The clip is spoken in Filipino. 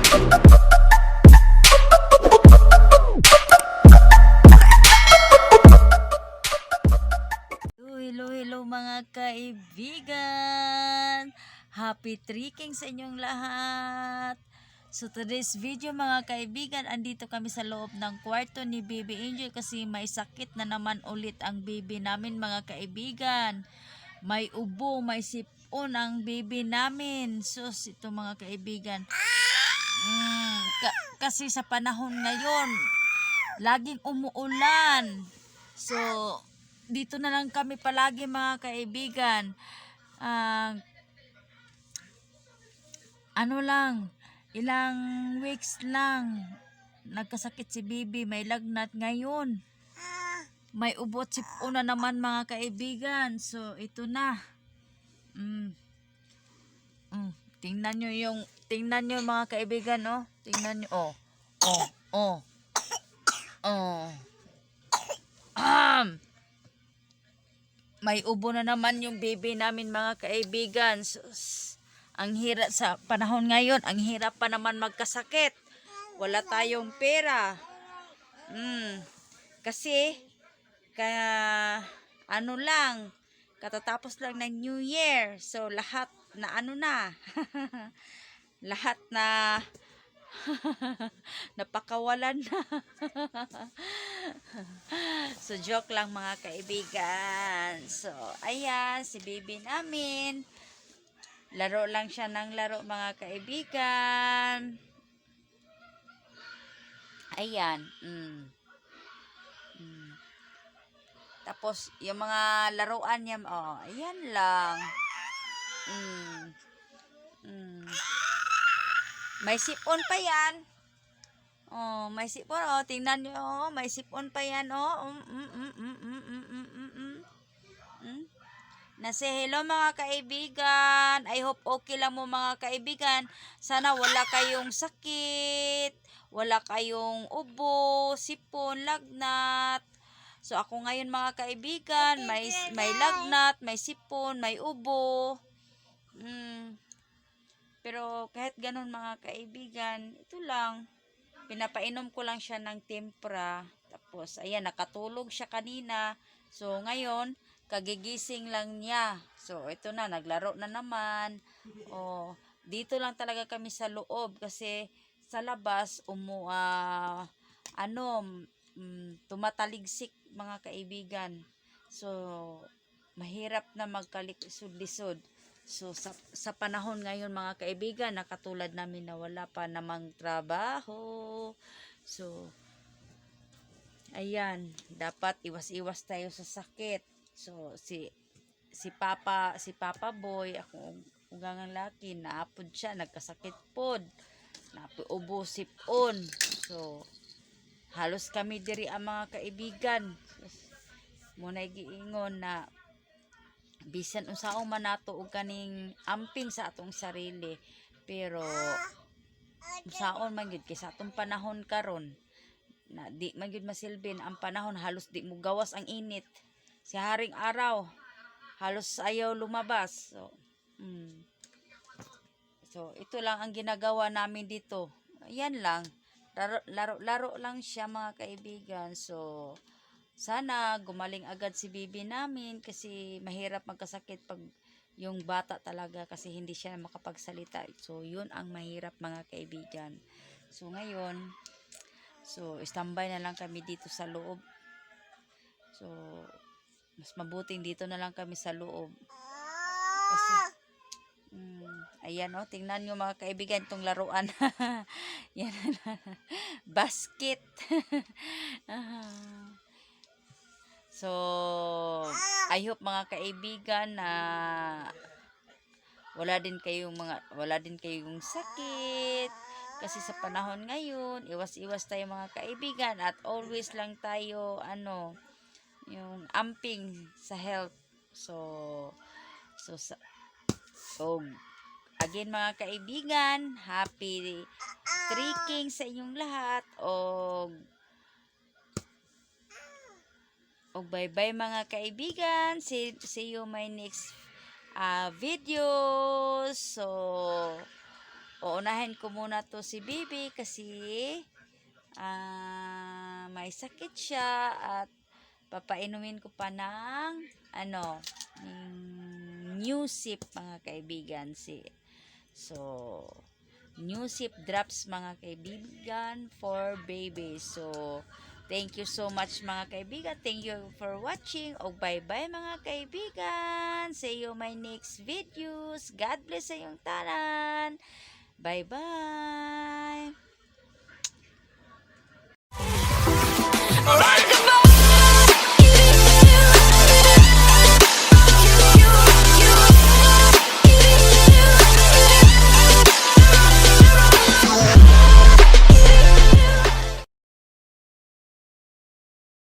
Hello mga kaibigan! Happy trekking sa inyong lahat! So today's video mga kaibigan, andito kami sa loob ng kwarto ni Baby Angel kasi may sakit na naman ulit ang baby namin mga kaibigan. May ubo, may sipon ang baby namin. Sus, ito mga kaibigan. Kasi sa panahon ngayon, laging umuulan. So, dito na lang kami palagi mga kaibigan. Ano lang, ilang weeks lang nagkasakit si Bibi, may lagnat ngayon. May ubot sipon na naman mga kaibigan. So, ito na. Tingnan nyo mga kaibigan, oh. Tingnan nyo, oh. May ubo na naman yung baby namin mga kaibigan. Sus, ang hirap sa panahon ngayon, ang hirap pa naman magkasakit. Wala tayong pera. Kasi, ano lang, katatapos lang ng New Year. So, lahat na lahat na napakawalan na. So, joke lang mga kaibigan. So, ayan, si baby namin. Laro lang siya ng laro mga kaibigan. Ayan. Tapos, yung mga laruan niya, oh, ayan lang. May sipon pa yan. Oh, may sipon. Oh, tingnan nyo. Oh, may sipon pa yan. Oh. Nasi hello mga kaibigan. I hope okay lang mo mga kaibigan. Sana wala kayong sakit. Wala kayong ubo, sipon, lagnat. So ako ngayon mga kaibigan, may lagnat, may sipon, may ubo. Pero kahit ganun mga kaibigan, ito lang. Pinapainom ko lang siya ng tempra. Tapos, ayan, nakatulog siya kanina. So, ngayon, kagigising lang niya. So, ito na, naglaro na naman. Oh, dito lang talaga kami sa loob kasi sa labas, tumataligsik mga kaibigan. So, mahirap na magkalisod-lisod. So, sa panahon ngayon mga kaibigan, na katulad namin na wala pa namang trabaho. So, ayan, dapat iwas-iwas tayo sa sakit. So, si Papa Boy, ako ugang laki, naapod siya, nagkasakit pod. Ubo sipon. So, halos kami diri ang mga kaibigan. Muna giingon na bisan unsaon man nato og kaning amping sa atong sarili, pero unsaon man gyud kay sa atong panahon karon na di man gyud masilbin ang panahon, halos di mo gawas ang init si haring araw, halos ayaw lumabas. So ito lang ang ginagawa namin dito. Ayan lang, laro lang siya mga kaibigan. So sana gumaling agad si baby namin kasi mahirap magkasakit pag yung bata talaga kasi hindi siya makapagsalita. So, yun ang mahirap mga kaibigan. So, ngayon, standby na lang kami dito sa loob. So, mas mabuting dito na lang kami sa loob. Kasi, ayan o, tingnan nyo mga kaibigan itong laruan. Yan, basket. So, I hope mga kaibigan na wala din kayong sakit kasi sa panahon ngayon, iwas-iwas tayo mga kaibigan at always lang tayo yung amping sa health. So again mga kaibigan, happy trekking sa inyong lahat. Bye-bye mga kaibigan. See you my next videos. So, uunahin ko muna to si Bibi kasi may sakit siya at papainumin ko pa ng new sip mga kaibigan. So, new sip drops mga kaibigan for baby. So, thank you so much mga kaibigan. Thank you for watching. O bye-bye mga kaibigan. See you my next videos. God bless sa iyong tanan. Bye-bye.